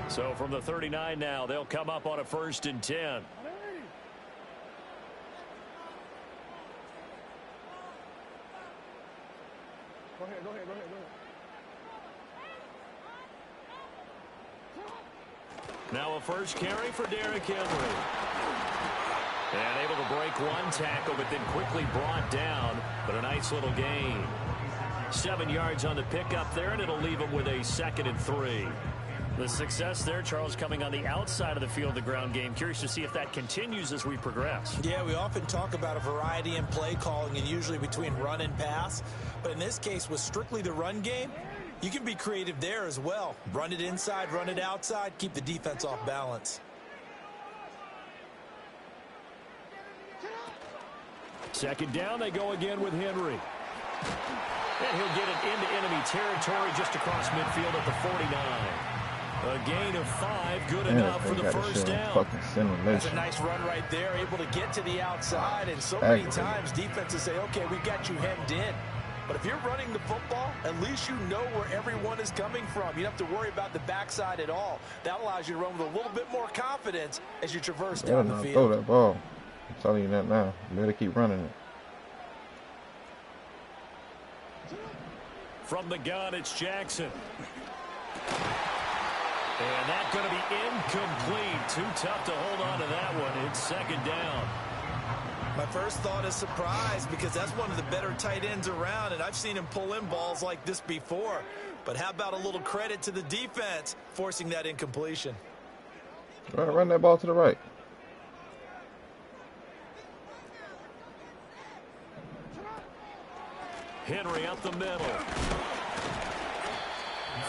So from the 39 now, they'll come up on a 1st and 10. Go ahead, go ahead, go ahead, go ahead. Now a first carry for Derrick Henry. And able to break one tackle, but then quickly brought down. But a nice little gain. 7 yards on the pickup there, and it'll leave him with a 2nd and 3. The success there, Charles, coming on the outside of the field, the ground game. Curious to see if that continues as we progress. Yeah, we often talk about a variety in play calling and usually between run and pass. But in this case, with strictly the run game, you can be creative there as well. Run it inside, run it outside, keep the defense off balance. Second down, they go again with Henry. And he'll get it into enemy territory just across midfield at the 49. A gain of 5, good enough for the first down. That's a nice run right there, able to get to the outside. And so many times defenses say, okay, we got you hemmed in. But if you're running the football, at least you know where everyone is coming from. You don't have to worry about the backside at all. That allows you to run with a little bit more confidence as you traverse down the field. Throw that ball. I'm telling you that now. You better keep running it. From the gun, it's Jackson. And that's going to be incomplete. Too tough to hold on to that one. It's 2nd down. My first thought is surprise, because that's one of the better tight ends around, and I've seen him pull in balls like this before. But how about a little credit to the defense forcing that incompletion? All right, run that ball to the right. Henry up the middle.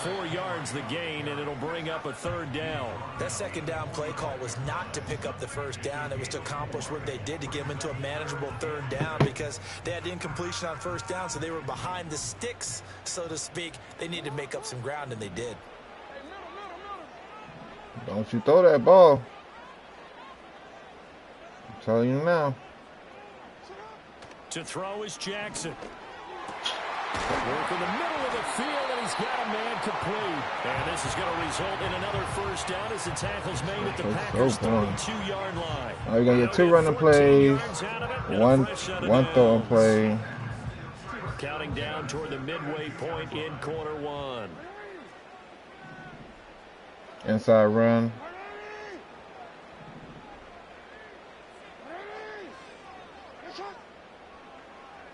4 yards the gain, and it'll bring up a 3rd down. That 2nd down play call was not to pick up the 1st down. It was to accomplish what they did to get them into a manageable 3rd down, because they had incompletion on 1st down, so they were behind the sticks, so to speak. They needed to make up some ground, and they did. Don't you throw that ball. I'm telling you now. To throw is Jackson. Work in the middle of the field, and he's got a man complete. And this is going to result in another 1st down as the tackle's made at the Packers' 32-yard line. Oh, you're going to get 2 running plays, one throwing play. Counting down toward the midway point in quarter 1. Inside run.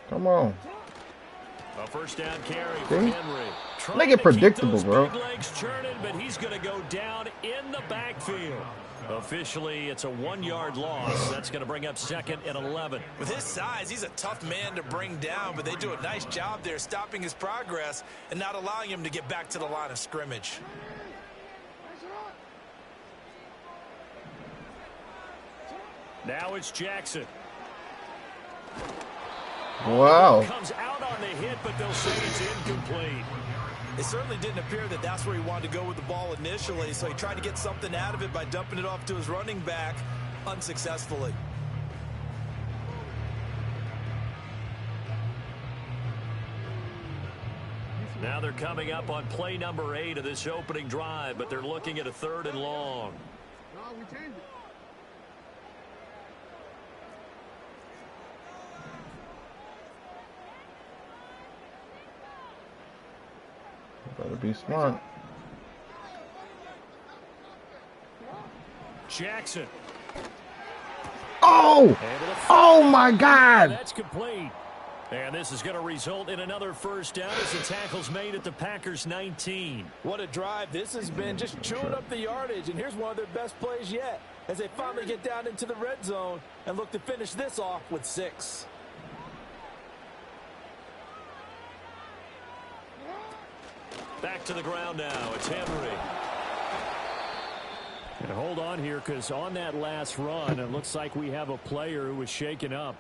Come on. A 1st down carry for Henry. Make it predictable, bro. Big legs churning, but he's going to go down in the backfield. Officially, it's a 1-yard loss. That's going to bring up 2nd and 11. With his size, he's a tough man to bring down, but they do a nice job there stopping his progress and not allowing him to get back to the line of scrimmage. Now it's Jackson. Wow. Comes out on the hit, but they'll say it's incomplete. It certainly didn't appear that that's where he wanted to go with the ball initially, so he tried to get something out of it by dumping it off to his running back unsuccessfully. Now they're coming up on play number 8 of this opening drive, but they're looking at a 3rd and long. No, we changed it. Better be smart. Jackson. Oh! Oh my God! That's complete. And this is going to result in another 1st down as the tackle's made at the Packers' 19. What a drive this has been, just chewing up the yardage, and here's one of their best plays yet as they finally get down into the red zone and look to finish this off with 6. Back to the ground now. It's Henry. And hold on here, because on that last run, it looks like we have a player who was shaken up.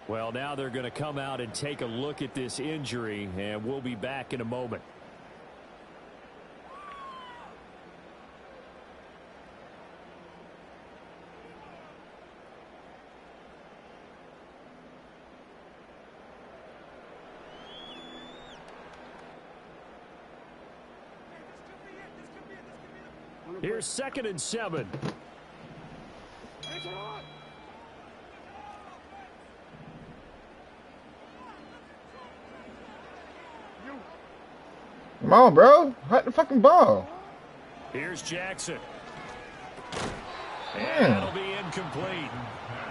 Well, now they're going to come out and take a look at this injury, and we'll be back in a moment. Here's 2nd and 7. Come on, bro. Hit the fucking ball. Here's Jackson. And that'll be incomplete.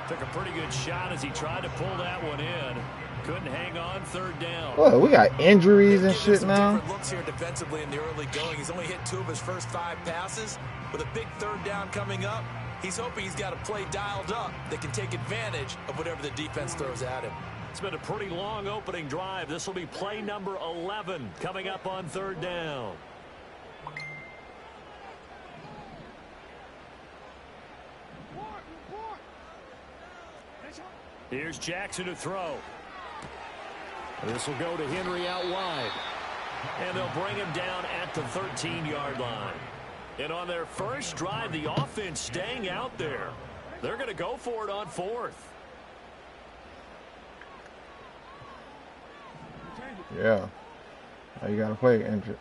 Took a pretty good shot as he tried to pull that one in. Couldn't hang on, 3rd down. Well, we got injuries and shit now. Different looks here defensively in the early going. He's only hit 2 of his first 5 passes. With a big 3rd down coming up, he's hoping he's got a play dialed up that can take advantage of whatever the defense throws at him. It's been a pretty long opening drive. This will be play number 11 coming up on 3rd down. Here's Jackson to throw. This will go to Henry out wide. And they'll bring him down at the 13-yard line. And on their first drive, the offense staying out there. They're going to go for it on 4th. Yeah. Now you got to play injured.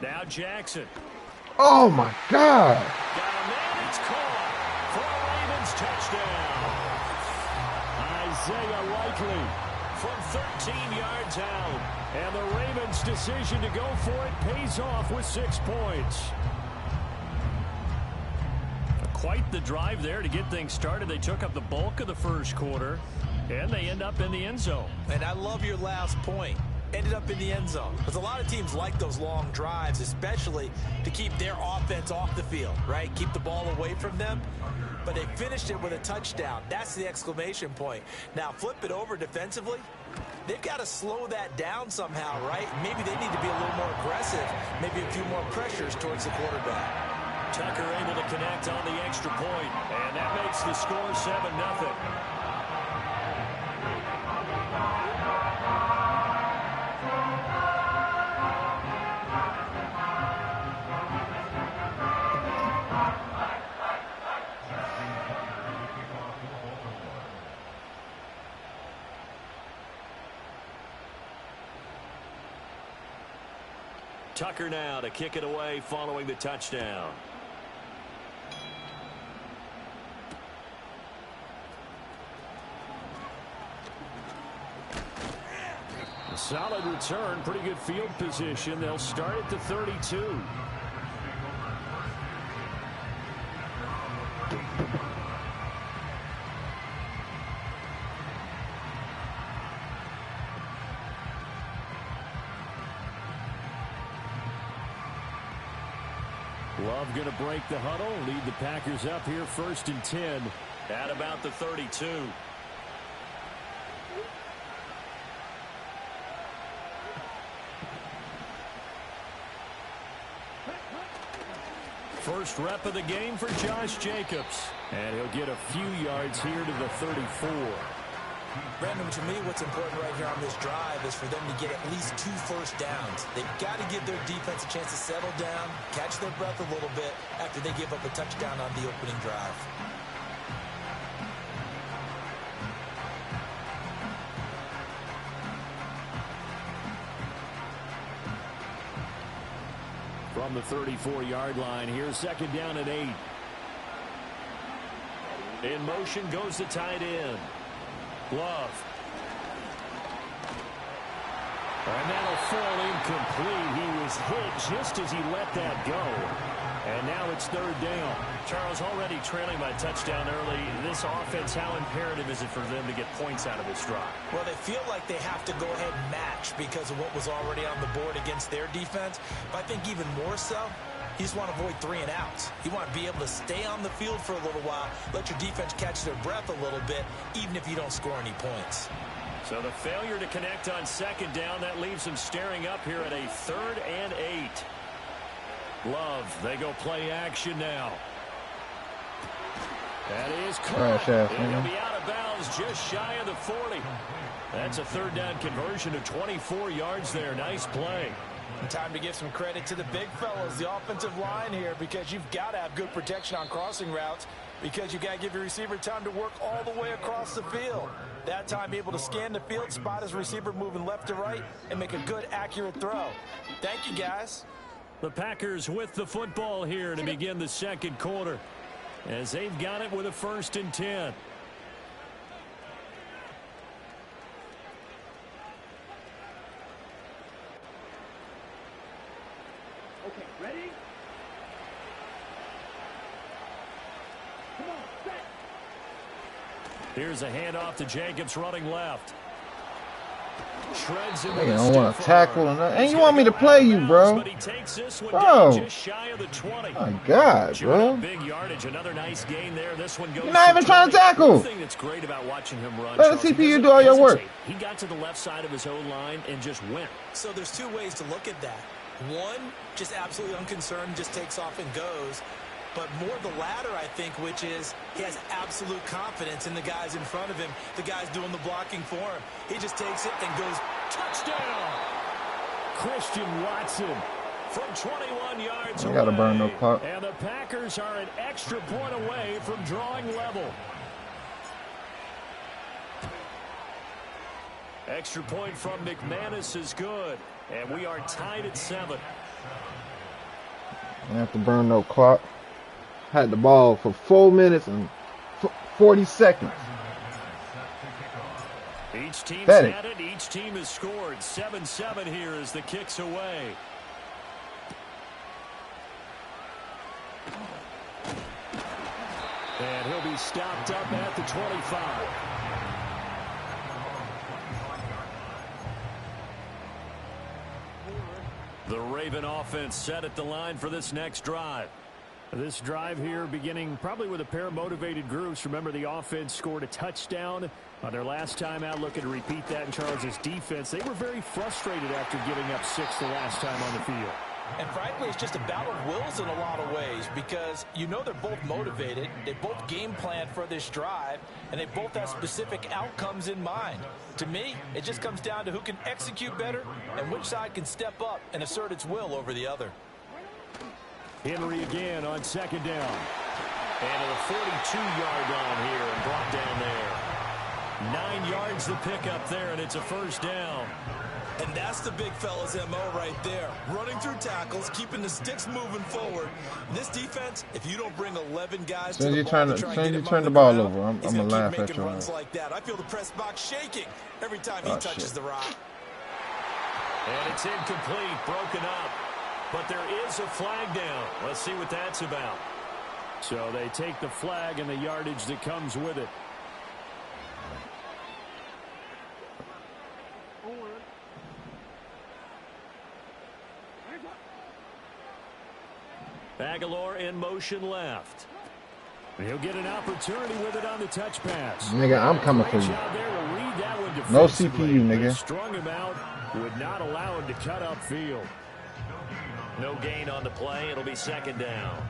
Now Jackson. Oh, my God. Got a man, it's caught for a Ravens touchdown. Isaiah Likely from 13 yards out. And the Ravens' decision to go for it pays off with 6 points. Quite the drive there to get things started. They took up the bulk of the first quarter, and they end up in the end zone. And I love your last point. Ended up in the end zone. Because a lot of teams like those long drives, especially to keep their offense off the field, right? Keep the ball away from them. But they finished it with a touchdown. That's the exclamation point. Now, flip it over defensively. They've got to slow that down somehow, right? Maybe they need to be a little more aggressive. Maybe a few more pressures towards the quarterback. Tucker able to connect on the extra point, and that makes the score 7-0. Tucker now to kick it away following the touchdown. A solid return, pretty good field position. They'll start at the 32. Love going to break the huddle, lead the Packers up here 1st and 10 at about the 32. First rep of the game for Josh Jacobs. And he'll get a few yards here to the 34. Brandon, to me, what's important right here on this drive is for them to get at least 2 first downs. They've got to give their defense a chance to settle down, catch their breath a little bit after they give up a touchdown on the opening drive. From the 34-yard line, here's 2nd down and 8. In motion goes the tight end. Love. And that'll fall incomplete. He was hit just as he let that go. And now it's 3rd down. Charles, already trailing by touchdown early. This offense, how imperative is it for them to get points out of this drive? Well, they feel like they have to go ahead and match because of what was already on the board against their defense. But I think even more so, you just want to avoid 3 and outs. You want to be able to stay on the field for a little while, let your defense catch their breath a little bit, even if you don't score any points. So the failure to connect on 2nd down, that leaves them staring up here at a 3rd and 8. Love, they go play action now. That is caught. And he'll be out of bounds just shy of the 40. That's a 3rd down conversion of 24 yards there. Nice play. And time to give some credit to the big fellas, the offensive line here, because you've got to have good protection on crossing routes because you've got to give your receiver time to work all the way across the field. That time able to scan the field, spot his receiver moving left to right, and make a good, accurate throw. Thank you, guys. The Packers with the football here to begin the second quarter, as they've got it with a 1st and 10. Okay, ready? Come on, set. Here's a handoff to Jacobs running left. Shreds him. They don't want to tackle and you want me to play you, bro. But he takes this one Bro. just shy of the 20. My God, bro. Big yardage, another nice gain there. This one goes. You're not even trying to tackle. The thing that's great about watching him run. Let the CPU do all your work. He got to the left side of his own line and just went. So there's two ways to look at that. One, just absolutely unconcerned, just takes off and goes. But more the latter, I think, which is he has absolute confidence in the guys in front of him, the guys doing the blocking for him. He just takes it and goes, touchdown! Christian Watson from 21 yards away. You got to burn no clock. And the Packers are an extra point away from drawing level. Extra point from McManus is good. And we are tied at 7. I have to burn no clock. Had the ball for 4 minutes and 40 seconds. Each team's Pathetic. had it. Each team has scored. 7-7 here as the kick's away. And he'll be stopped up at the 25. The Raven offense set at the line for this next drive. This drive here beginning probably with a pair of motivated groups. Remember, the offense scored a touchdown on their last time out. Looking to repeat that in Charles' defense. They were very frustrated after giving up 6 the last time on the field. And frankly, it's just a battle of wills in a lot of ways because you know they're both motivated. They both game plan for this drive, and they both have specific outcomes in mind. To me, it just comes down to who can execute better and which side can step up and assert its will over the other. Henry again on 2nd down. And to the 42-yard line here and brought down there. 9 yards the pickup there, and it's a 1st down. And that's the big fella's MO right there. Running through tackles, keeping the sticks moving forward. This defense, if you don't bring 11 guys to the ball to try and get him on the ground, I'm he's going to going to laugh keep at making you. runs like that. I feel the press box shaking every time he touches the rock. And it's incomplete, broken up. But there is a flag down. Let's see what that's about. So they take the flag and the yardage that comes with it. Aguilar in motion left. He'll get an opportunity with it on the touch pass. Nigga, I'm coming for Great you. job there to read that one No defensively. CPU, nigga. Strung him out, would not allow him to cut upfield. No gain on the play. It'll be 2nd down.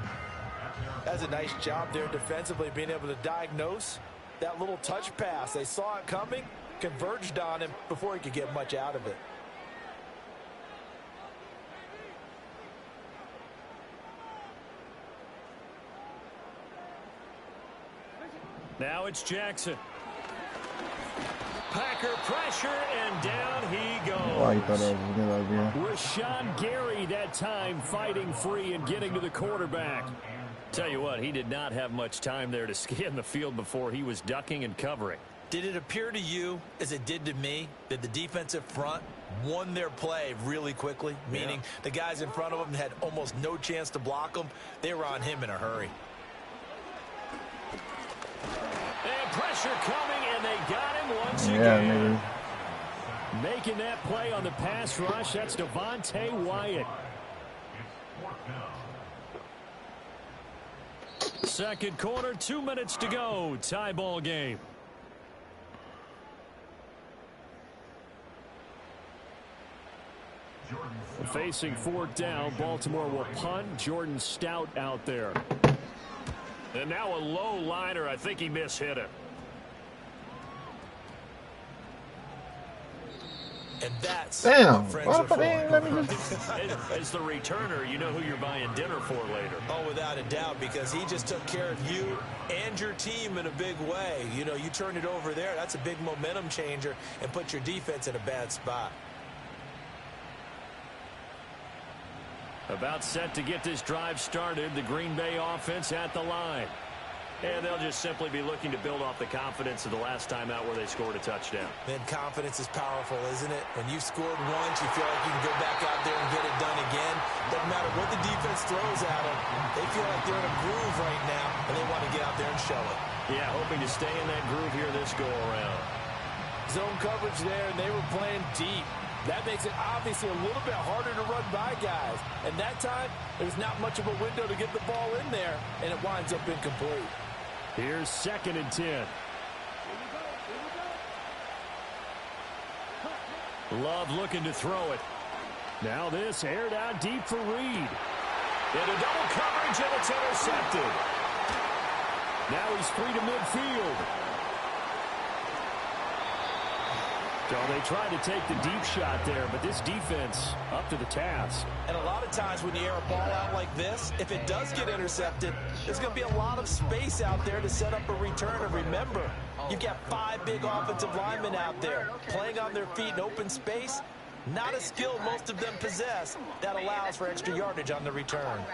That's a nice job there defensively, being able to diagnose that little touch pass. They saw it coming, converged on him before he could get much out of it. Now it's Jackson. Packer pressure, and down he goes. Oh, you thought that was a good idea. Rashawn Gary that time fighting free and getting to the quarterback. Tell you what, he did not have much time there to scan the field before he was ducking and covering. Did it appear to you, as it did to me, that the defensive front won their play really quickly? Meaning the guys in front of them had almost no chance to block them. They were on him in a hurry. And pressure coming, and they got him once Yeah, again. nigga. Making that play on the pass rush, that's Devontae Wyatt. Second quarter, 2 minutes to go. Tie ball game. Facing 4th down, Baltimore will punt. Jordan Stout out there. And now a low liner. I think he mishit it. And that's damn. what friends are for. As the returner, you know who you're buying dinner for later. Oh, without a doubt, because he just took care of you and your team in a big way. You know, you turn it over there, that's a big momentum changer and put your defense in a bad spot. About set to get this drive started, the Green Bay offense at the line. And they'll just simply be looking to build off the confidence of the last time out where they scored a touchdown. Man, confidence is powerful, isn't it? When you've scored once, you feel like you can go back out there and get it done again. Doesn't matter what the defense throws at them. They feel like they're in a groove right now, and they want to get out there and show it. Yeah, hoping to stay in that groove here this go-around. Zone coverage there, and they were playing deep. That makes it obviously a little bit harder to run by guys. And that time, there's not much of a window to get the ball in there, and it winds up incomplete. Here's 2nd and 10. Love looking to throw it. Now this aired out deep for Reed. Into double coverage, and it's intercepted. Now he's free to midfield. So they tried to take the deep shot there, but this defense up to the task. And a lot of times when you air a ball out like this, if it does get intercepted, there's going to be a lot of space out there to set up a return. And remember, you've got 5 big offensive linemen out there playing on their feet in open space. Not a skill most of them possess that allows for extra yardage on the return.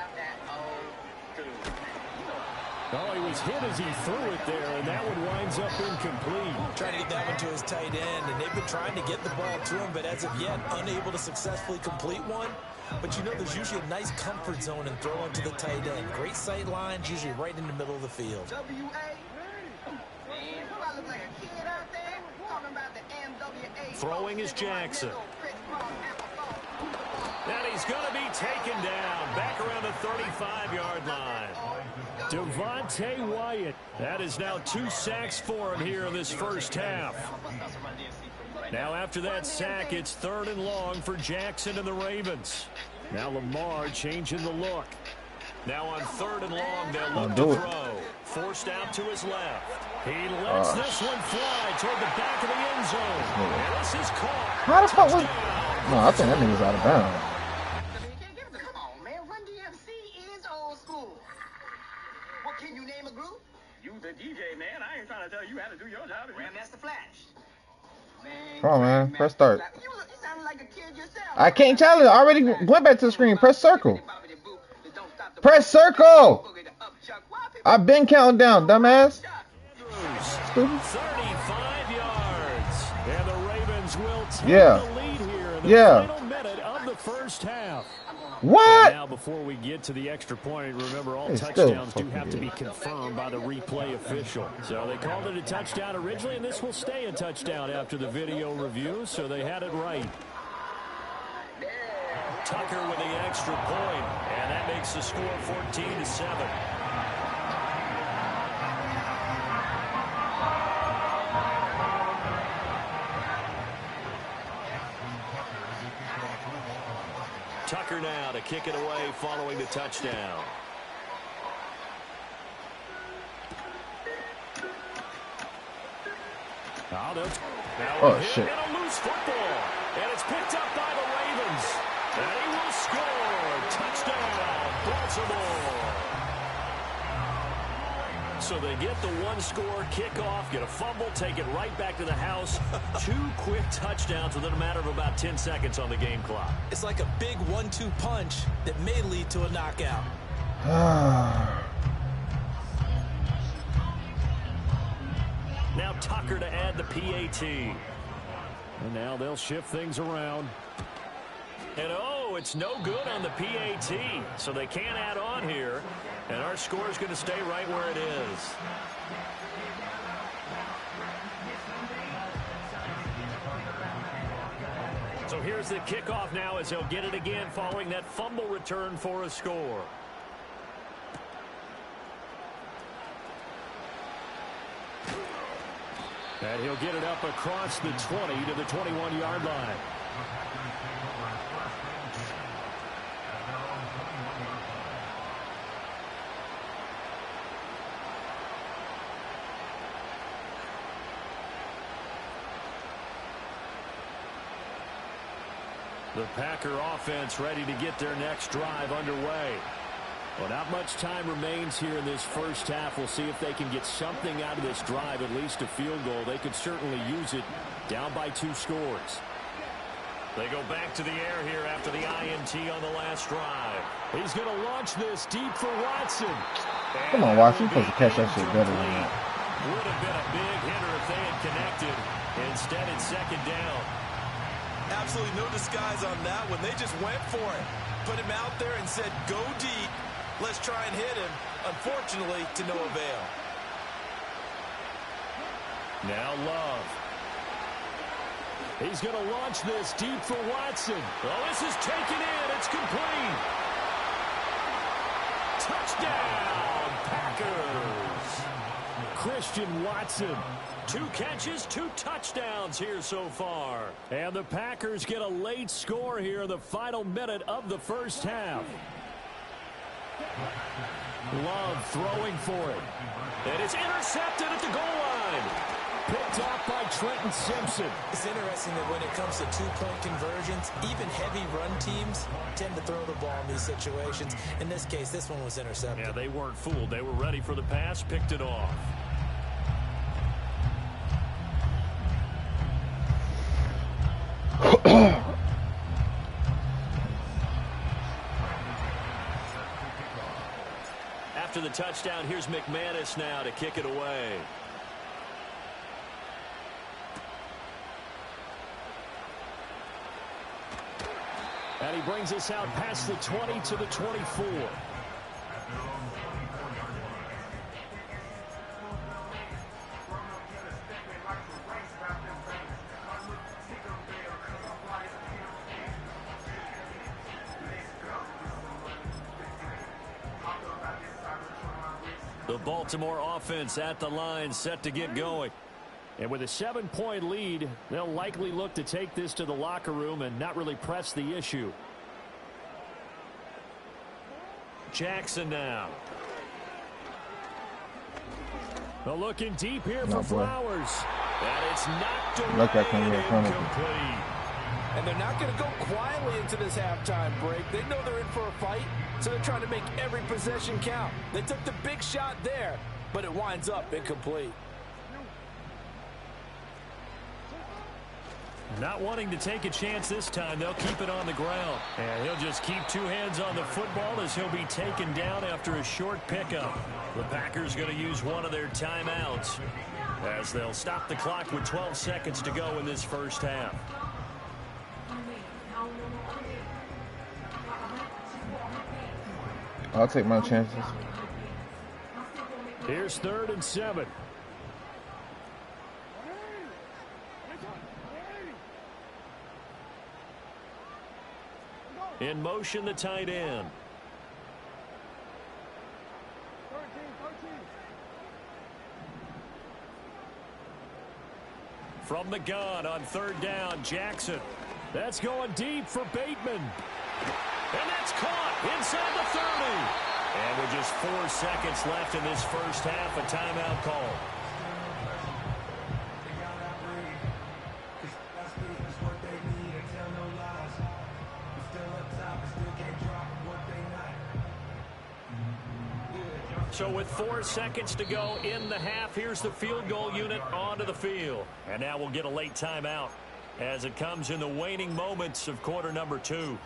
Oh, he was hit as he threw it there, and that one winds up incomplete. Trying to get that one to his tight end, and they've been trying to get the ball to him, but as of yet, unable to successfully complete one. But you know, there's usually a nice comfort zone in throwing to the tight end. Great sight lines, usually right in the middle of the field. Throwing is Jackson. And he's going to be taken down back around the 35-yard line. Devontae Wyatt. That is now 2 sacks for him here in this first half. Now after that sack, it's 3rd and long for Jackson and the Ravens. Now Lamar changing the look. Now on 3rd and long, they'll look to throw. Forced out to his left. He lets this one fly toward the back of the end zone. And this is caught. How the fuck was... No, I think that nigga's out of bounds. Can you name a group? You the DJ, man. I ain't trying to tell you how to do your job. Grandmaster Flash. Come on, man. Press start. You sound like a kid yourself. I can't tell it. I already went back to the screen. Press circle. Press circle. I've been counting down, dumbass. 35 yards. And the Ravens will take Yeah. the lead here in the final minute of the first half. What? Now, before we get to the extra point, remember all It's touchdowns still do have to be confirmed by the replay official. So they called it a touchdown originally, and this will stay a touchdown after the video review, so they had it right. Tucker with the extra point, and that makes the score 14-7. Tucker now to kick it away following the touchdown. Oh, shit. And a loose football. And it's picked up by the Ravens. And he will score. Touchdown, Baltimore. So they get the 1-score kickoff, get a fumble, take it right back to the house. 2 quick touchdowns within a matter of about 10 seconds on the game clock. It's like a big 1-2 punch that may lead to a knockout. Now Tucker to add the PAT. And now they'll shift things around. And oh, it's no good on the PAT. So they can't add on here. And our score is going to stay right where it is. So here's the kickoff now as he'll get it again following that fumble return for a score. And he'll get it up across the 20 to the 21-yard line. The Packer offense ready to get their next drive underway. Well, not much time remains here in this first half. We'll see if they can get something out of this drive, at least a field goal. They could certainly use it, down by 2 scores. They go back to the air here after the INT on the last drive. He's going to launch this deep for Watson. Come on, Watson. You're supposed to catch that shit better than that. Would have been a big hitter if they had connected. Instead, it's second down. Absolutely no disguise on that one. They just went for it. Put him out there and said, go deep. Let's try and hit him. Unfortunately, to no avail. Now Love. He's going to launch this deep for Watson. Oh, this is taken in. It's complete. Touchdown, Packers. Christian Watson. 2 catches, 2 touchdowns here so far. And the Packers get a late score here in the final minute of the first half. Love throwing for it. And it's intercepted at the goal line. Picked off by Trenton Simpson. It's interesting that when it comes to 2-point conversions, even heavy run teams tend to throw the ball in these situations. In this case, this one was intercepted. Yeah, they weren't fooled. They were ready for the pass, picked it off. After the touchdown, here's McManus now to kick it away. And he brings us out past the 20 to the 24. The Baltimore offense at the line, set to get going. And with a 7-point lead, they'll likely look to take this to the locker room and not really press the issue. Jackson now. They're looking deep here for Flowers. And it's knocked away and incomplete. And they're not going to go quietly into this halftime break. They know they're in for a fight, so they're trying to make every possession count. They took the big shot there, but it winds up incomplete. Not wanting to take a chance this time, they'll keep it on the ground. And he'll just keep 2 hands on the football as he'll be taken down after a short pickup. The Packers going to use one of their timeouts as they'll stop the clock with 12 seconds to go in this first half. I'll take my chances. Here's 3rd and 7. In motion, the tight end. From the gun on 3rd down, Jackson. That's going deep for Bateman. And that's caught inside the 30. And with just 4 seconds left in this first half, a timeout call. So with 4 seconds to go in the half, here's the field goal unit onto the field. And now we'll get a late timeout as it comes in the waning moments of quarter number 2.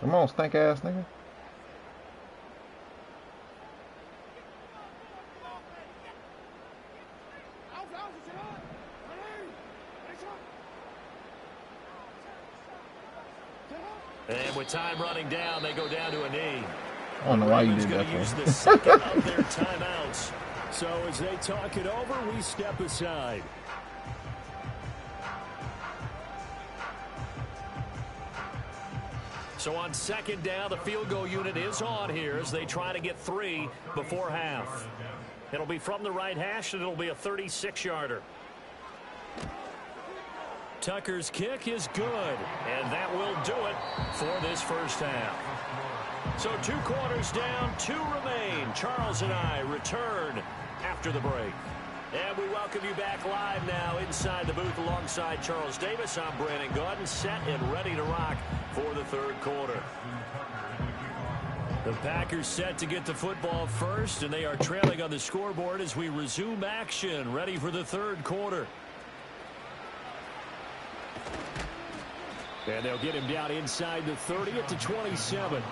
Come on, stink ass nigga. And with time running down, they go down to a knee. I don't know why you did that. Use the second of their timeouts. So as they talk it over, we step aside. So on 2nd down, the field goal unit is on here as they try to get 3 before half. It'll be from the right hash, and it'll be a 36-yarder. Tucker's kick is good, and that will do it for this first half. So 2 quarters down, 2 remain. Charles and I return after the break. And we welcome you back live now inside the booth alongside Charles Davis. I'm Brandon Gaudin, set and ready to rock for the third quarter. The Packers set to get the football first, and they are trailing on the scoreboard as we resume action, ready for the third quarter. And they'll get him down inside the 30 at the 27.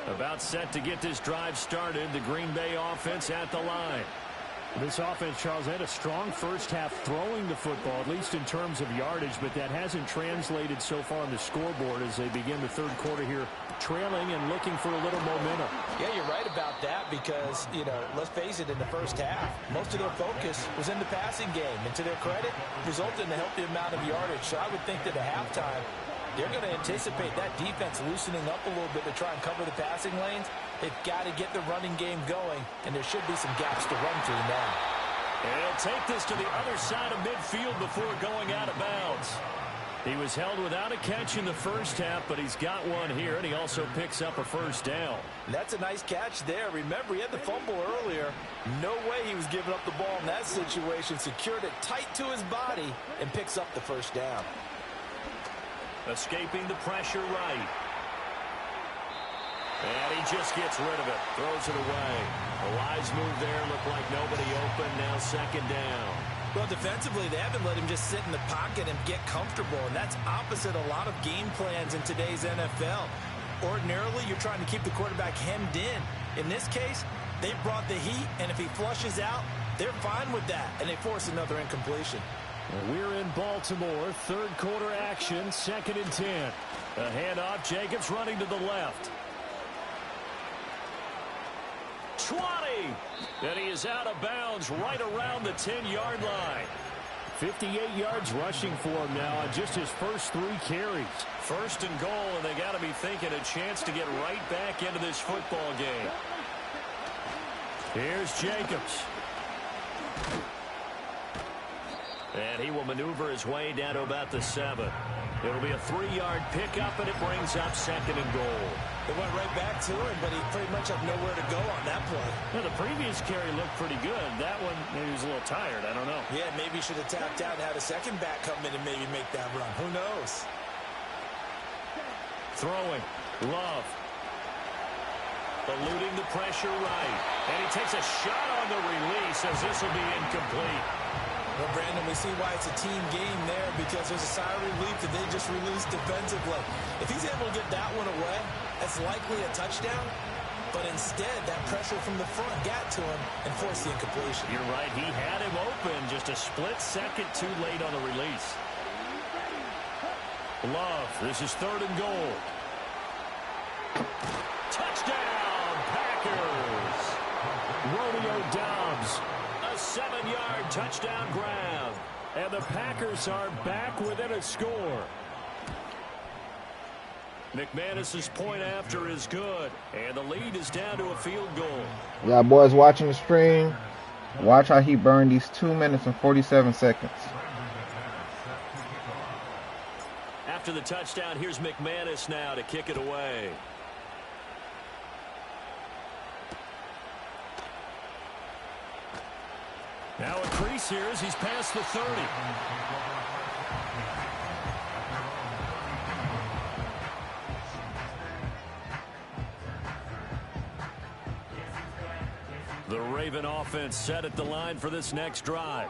About set to get this drive started. The Green Bay offense at the line. This offense, Charles, had a strong first half throwing the football, at least in terms of yardage, but that hasn't translated so far on the scoreboard as they begin the third quarter here, trailing and looking for a little momentum. Yeah, you're right about that because, let's face it, in the first half, most of their focus was in the passing game. And to their credit, resulted in a healthy amount of yardage. So I would think that at halftime, they're going to anticipate that defense loosening up a little bit to try and cover the passing lanes. They've got to get the running game going, and there should be some gaps to run through now. And he'll take this to the other side of midfield before going out of bounds. He was held without a catch in the first half, but he's got one here, and he also picks up a first down. That's a nice catch there. Remember, he had the fumble earlier. No way he was giving up the ball in that situation. Secured it tight to his body and picks up the first down. Escaping the pressure right. And he just gets rid of it. Throws it away. A wise move there. Looked like nobody open. Now second down. Well, defensively, they haven't let him just sit in the pocket and get comfortable. And that's opposite a lot of game plans in today's NFL. Ordinarily, you're trying to keep the quarterback hemmed in. In this case, they brought the heat. And if he flushes out, they're fine with that. And they force another incompletion. We're in Baltimore, third quarter action, 2nd and 10. A handoff, Jacobs running to the left. 20! And he is out of bounds right around the 10-yard line. 58 yards rushing for him now on just his first 3 carries. First and goal, and they got to be thinking a chance to get right back into this football game. Here's Jacobs. And he will maneuver his way down to about the 7. It'll be a 3-yard pickup, and it brings up 2nd and goal. They went right back to him, but he pretty much had nowhere to go on that play. Well, the previous carry looked pretty good. That one, maybe he was a little tired. I don't know. Yeah, maybe he should have tapped out and had a second back come in and maybe make that run. Who knows? Throwing. Love. Eluding the pressure right. And he takes a shot on the release as this will be incomplete. Well, Brandon, we see why it's a team game there because there's a sigh of relief that they just released defensively. If he's able to get that one away, that's likely a touchdown. But instead, that pressure from the front got to him and forced the incompletion. You're right. He had him open. Just a split second too late on the release. Love. This is 3rd and goal. Touchdown, Packers. Romeo Doubs. A 7-yard touchdown grab. And the Packers are back within a score. McManus's point after is good. And the lead is down to a field goal. Yeah, boys watching the stream, watch how he burned these 2 minutes and 47 seconds. After the touchdown, here's McManus now to kick it away. Now a crease here as he's past the 30. The Raven offense set at the line for this next drive.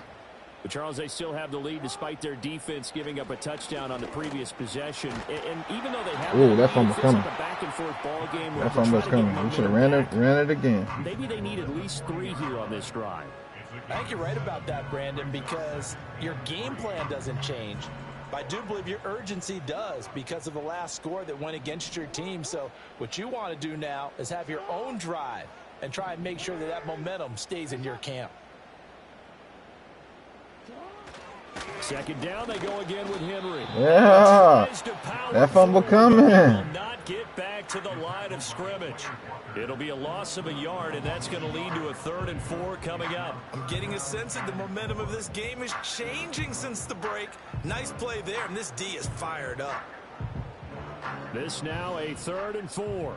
But Charles, they still have the lead despite their defense giving up a touchdown on the previous possession. And even though they have that fumble's coming. Like a back-and-forth ball game. That fumble's coming. We should have ran it again. Maybe they need at least 3 here on this drive. I think you're right about that, Brandon, because your game plan doesn't change. But I do believe your urgency does because of the last score that went against your team. So what you want to do now is have your own drive and try and make sure that that momentum stays in your camp. Second down, they go again with Henry. Yeah, that fumble coming. Not get back to the line of scrimmage. It'll be a loss of a yard, and that's going to lead to a 3rd and 4 coming up. I'm getting a sense that the momentum of this game is changing since the break. Nice play there, and this D is fired up. This now a 3rd and 4.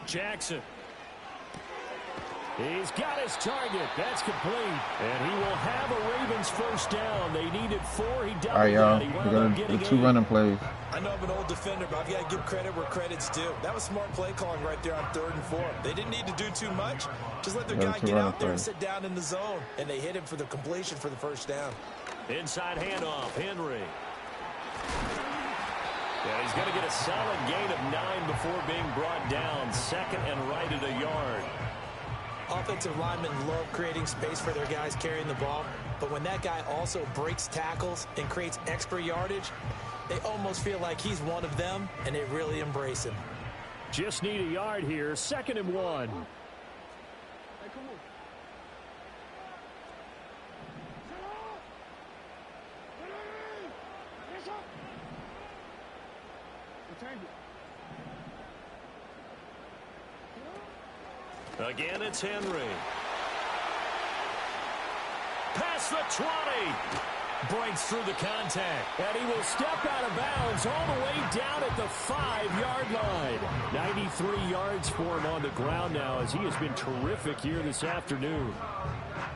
Jackson. He's got his target. That's complete. And he will have a Ravens first down. They needed 4. He doubled. All right, y'all. He We're going to do 2 running plays. I know I'm an old defender, but I've got to give credit where credit's due. That was smart play calling right there on 3rd and 4. They didn't need to do too much. Just let their guy get out there and sit down in the zone. And they hit him for the completion for the first down. Inside handoff, Henry. Yeah, he's going to get a solid gain of 9 before being brought down. 2nd and right at a yard. Offensive linemen love creating space for their guys carrying the ball, but when that guy also breaks tackles and creates extra yardage, they almost feel like he's one of them, and they really embrace him. Just need a yard here. 2nd and 1. Again, it's Henry. Past the 20. Breaks through the contact. And he will step out of bounds all the way down at the 5-yard line. 93 yards for him on the ground now as he has been terrific here this afternoon.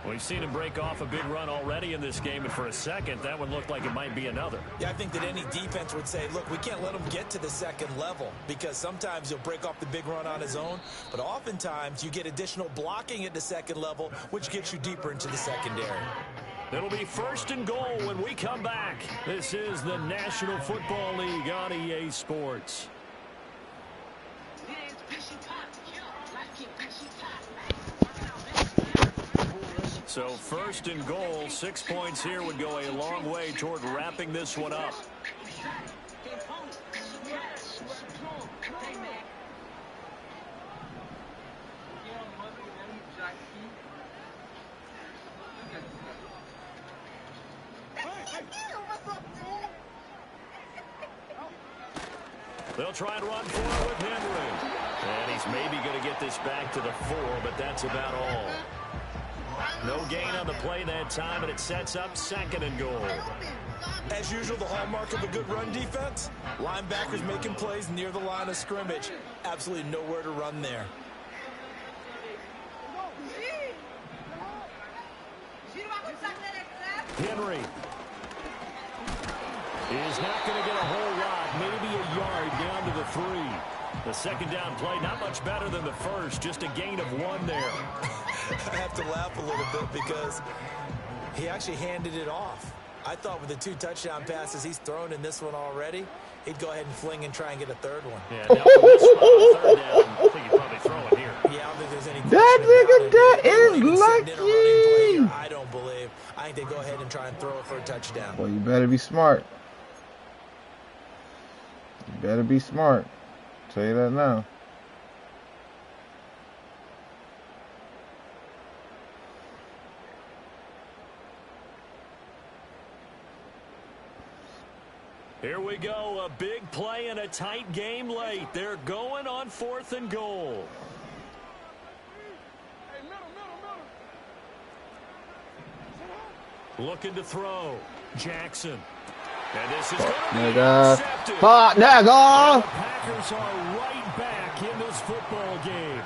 We've seen him break off a big run already in this game, and for a second, that one looked like it might be another. Yeah, I think that any defense would say, look, we can't let him get to the 2nd level because sometimes he'll break off the big run on his own, but oftentimes you get additional blocking at the 2nd level, which gets you deeper into the secondary. It'll be 1st and goal when we come back. This is the National Football League on EA Sports. So 1st and goal, 6 points here would go a long way toward wrapping this one up. They'll try and run for it with Henry. And he's maybe going to get this back to the 4, but that's about all. No gain on the play that time, and it sets up 2nd and goal. As usual, the hallmark of a good run defense, linebackers making plays near the line of scrimmage. Absolutely nowhere to run there. Henry is not going to get a whole lot, maybe a yard down to the 3. The 2nd down play, not much better than the first, just a gain of 1 there. I have to laugh a little bit because he actually handed it off. I thought with the 2 touchdown passes he's thrown in this one already, he'd go ahead and fling and try and get a 3rd one. Yeah, now from this spot on 3rd down, I think he'd probably throw it here. Yeah, I don't think there's any That nigga, that is lucky. I don't believe. I think they go ahead and try and throw it for a touchdown. Well, you better be smart. You better be smart. I'll tell you that now. Here we go, a big play in a tight game late. They're going on 4th and goal. Looking to throw. Jackson. And this is going to be intercepted. Nigga. The Packers are right back in this football game.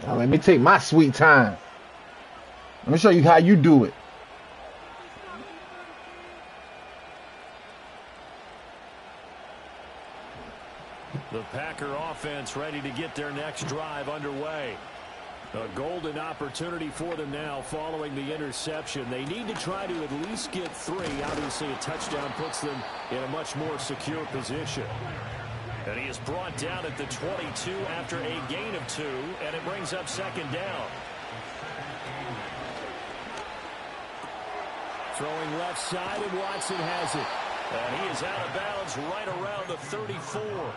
Now, let me take my sweet time. Let me show you how you do it. The Packer offense ready to get their next drive underway. A golden opportunity for them now following the interception. They need to try to at least get 3. Obviously, a touchdown puts them in a much more secure position. And he is brought down at the 22 after a gain of 2, and it brings up second down. Throwing left side, and Watson has it. And he is out of bounds right around the 34.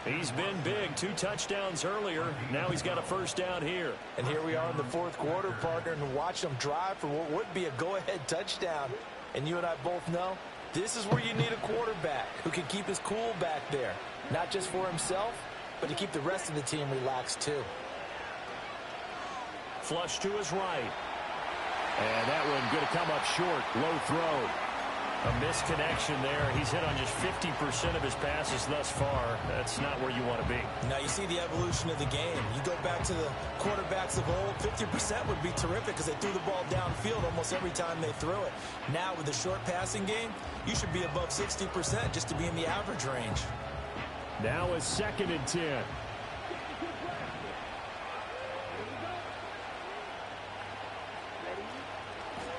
He's been big. 2 touchdowns earlier. Now he's got a first down here. And here we are in the fourth quarter, partner, and watch him drive for what would be a go-ahead touchdown. And you and I both know this is where you need a quarterback who can keep his cool back there. Not just for himself, but to keep the rest of the team relaxed too. Flush to his right. And that one going to come up short. Low throw. A misconnection there. He's hit on just 50% of his passes thus far. That's not where you want to be. Now you see the evolution of the game. You go back to the quarterbacks of old, 50% would be terrific because they threw the ball downfield almost every time they threw it. Now with the short passing game, you should be above 60% just to be in the average range. Now a 2nd and 10.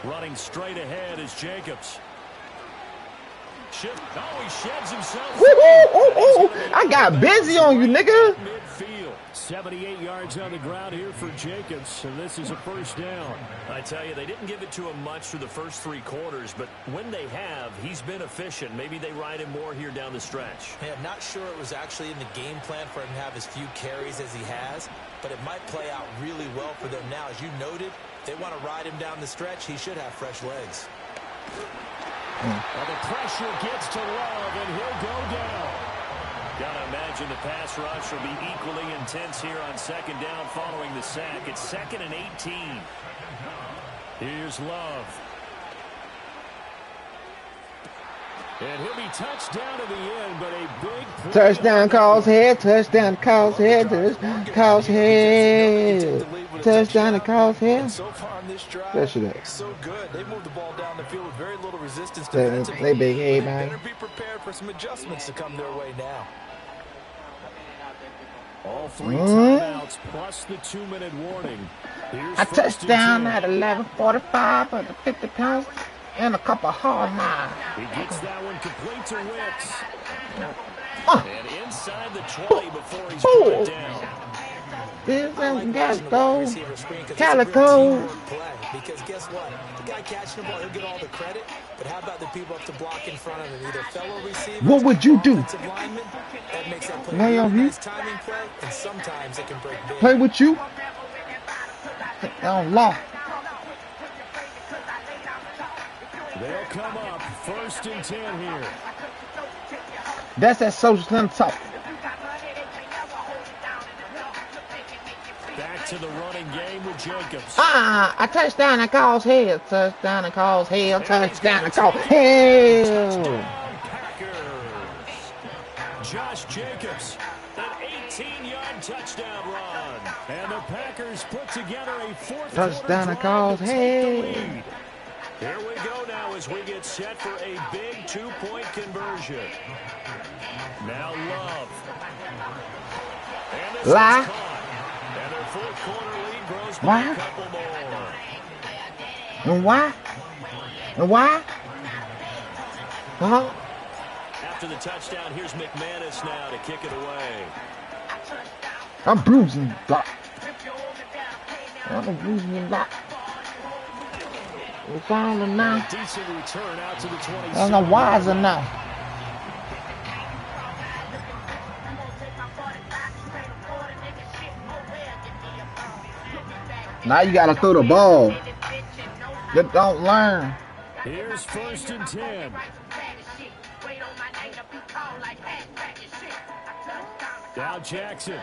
Running straight ahead is Jacobs. Shift. Oh, he sheds himself. I got busy on you, nigga. Midfield. 78 yards on the ground here for Jacobs, and this is a first down. I tell you, they didn't give it to him much through the first 3 quarters, but when they have, he's been efficient. Maybe they ride him more here down the stretch. Yeah, I'm not sure it was actually in the game plan for him to have as few carries as he has, but it might play out really well for them now. As you noted, they want to ride him down the stretch. He should have fresh legs. Well, the pressure gets to Love, and he'll go down. Gotta imagine the pass rush will be equally intense here on second down following the sack. It's 2nd and 18. Here's Love. And he'll be touched down to the end, but a big touchdown calls head, touchdown calls head, touchdown calls head, touchdown calls head. So far on this drive, so good. They moved the ball down the field with very little resistance defensively. They big head, man. Better be prepared for some adjustments to come their way now. All 3 timeouts plus the 2-minute warning. Here's a touchdown at 11:45 for the 50 pounds. And a couple hard knives. He gets that one complete to Wicks. And inside the 20 before he's put down. This is go. Calico. Because guess what? The guy catching the ball, he'll get all the credit. But how about the people up to block in front of him? Either fellow receivers, what would you do? Linemen, that makes that play a nice timing play, and sometimes it can break big. Play with you? Oh, law. They'll come up 1st and 10 here. That's that social talk. Back to the running game with Jacobs. A touchdown that calls head, touchdown that calls head, touchdown that calls head. Josh Jacobs, an 18-yard touchdown run. And the Packers put together a 4th touchdown that calls head. Here we go now as we get set for a big 2-point conversion. Now Love. And this is caught. And their 4th quarter lead grows by a couple more. And why? And why? After the touchdown, here's McManus now to kick it away. I'm bruising block. I'm bruising block. It's all enough. Decent return out to the 27. I'm not wise enough. Now you gotta throw the ball. You don't learn. Here's 1st and 10. Now Jackson.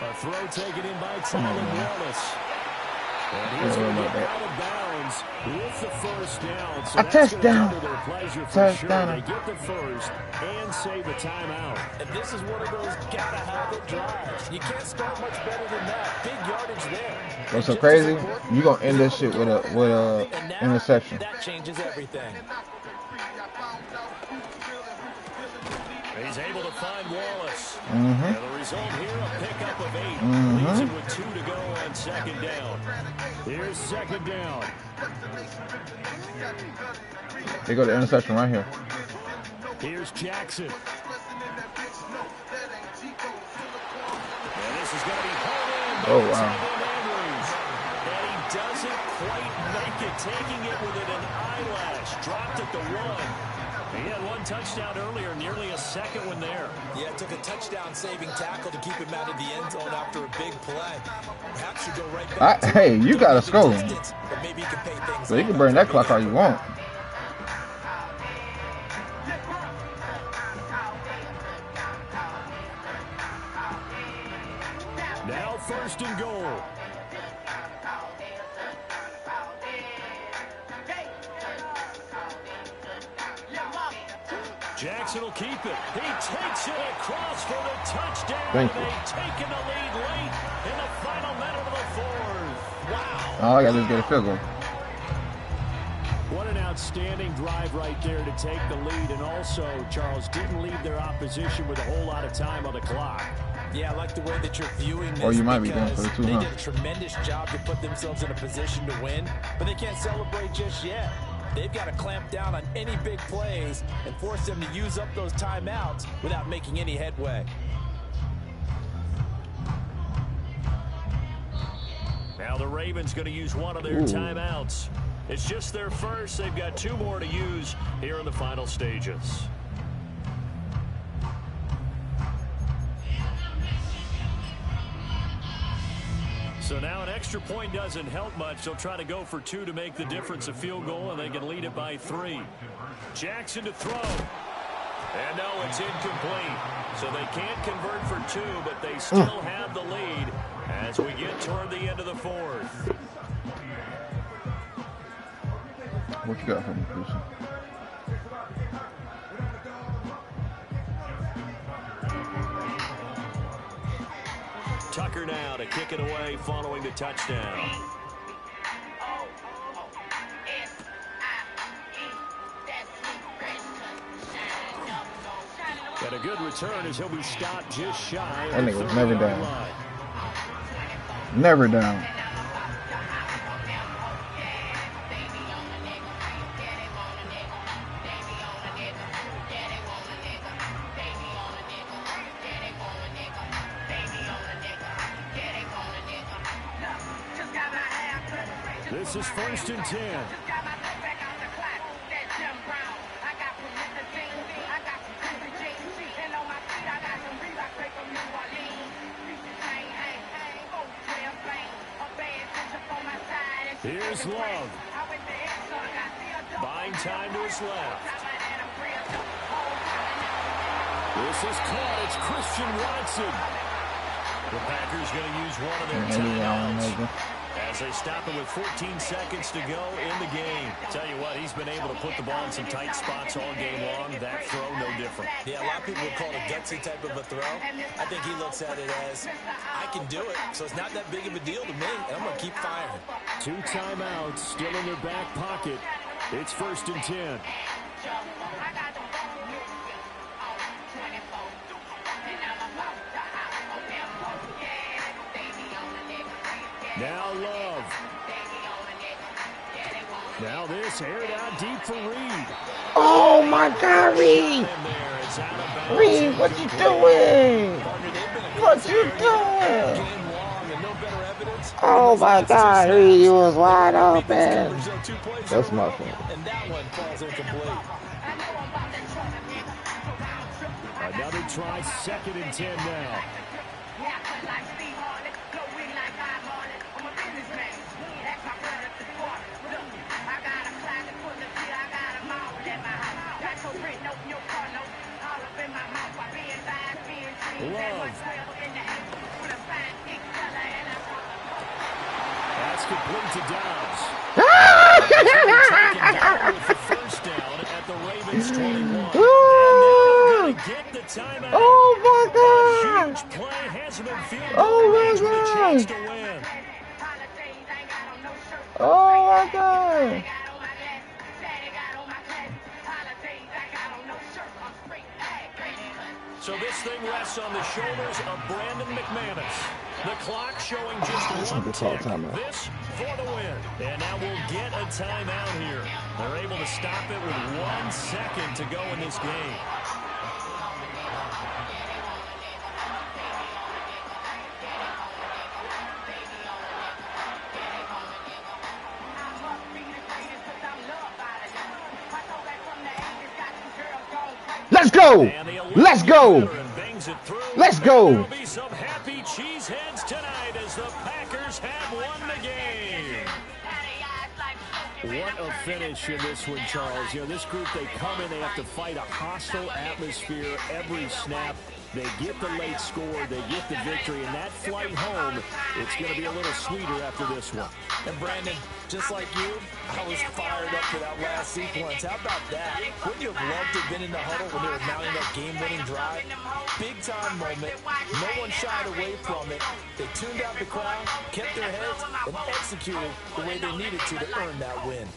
A throw taken in by Tyler Wallace. And he's going to get out of bounds with the first down. So a touchdown. Touchdown. Sure. They get the first and save a timeout. And this is one of those gotta have it drives. You can't start much better than that. Big yardage there. What's so crazy? You gonna end this shit with a interception. That changes everything. He's able to find Wallace. And the result here, a pickup of 8. Leaves it with 2 to go on second down. Here's second down. They go to interception right here. Here's Jackson. And this is going to be pulled in. Oh, wow. And he doesn't quite make it, taking it within an eyelash. Dropped at the 1. He had one touchdown earlier, nearly a second one there. Yeah, took a touchdown-saving tackle to keep him out of the end zone after a big play. Perhaps you go right back. Hey, you got to score. But maybe you can pay things. So you can burn that clock all you want. Now 1st and goal. Jackson will keep it. He takes it across for the touchdown. Thank you. They've taken the lead late in the final minute of the 4th. Wow. All I got to do is get a field goal. What an outstanding drive right there to take the lead. And also, Charles, didn't leave their opposition with a whole lot of time on the clock. Yeah, I like the way that you're viewing this. Or you might be going for the 2, They huh? did a tremendous job to put themselves in a position to win, but they can't celebrate just yet. They've got to clamp down on any big plays and force them to use up those timeouts without making any headway. Now the Ravens going to use one of their timeouts. It's just their first. They've got 2 more to use here in the final stages. So now an extra point doesn't help much. They'll try to go for 2 to make the difference a field goal, and they can lead it by 3. Jackson to throw. And no, it's incomplete. So they can't convert for 2, but they still have the lead as we get toward the end of the 4th. What you got for me, Christian? Tucker now to kick it away following the touchdown. Got a good return as he'll be stopped just shy. That nigga was never down. Never down. This is 1st and 10. Here's Love. Buying time to his left. This is caught. It's Christian Watson. The Packers going to use one of their timeouts as they stop it with 14 seconds to go in the game. Tell you what, he's been able to put the ball in some tight spots all game long. That throw, no different. Yeah, a lot of people would call it a gutsy type of a throw. I think he looks at it as, I can do it, so it's not that big of a deal to me, and I'm going to keep firing. 2 timeouts still in their back pocket. It's 1st and 10. Now Love. Now this aired out deep for Reed. Oh my God, Reed! Reed, what you doing? What you doing? Oh my God, Reed, you was wide open. That's my fault. And that one falls incomplete. Another try, 2nd and 10 now. Love. That's complete to Dobbs. First down at the Ravens 21. And get the timeout. Oh my God! Huge play has been fielded. Oh my God! To win. Oh my God! So this thing rests on the shoulders of Brandon McManus. The clock showing just 1 tick. This for the win. And now we'll get a timeout here. They're able to stop it with 1 2 to go in this game. Let's go! Let's go! Let's go! There'll be some happy cheeseheads tonight as the Packers have won the game. What a finish in this one, Charles. You know, this group, they come in, they have to fight a hostile atmosphere every snap. They get the late score, they get the victory, and that flight home, it's going to be a little sweeter after this one. And Brandon, just like you, I was fired up for that last sequence. How about that? Wouldn't you have loved to have been in the huddle when they were mounting that game-winning drive? Big-time moment. No one shied away from it. They tuned out the crowd, kept their heads, and executed the way they needed to earn that win.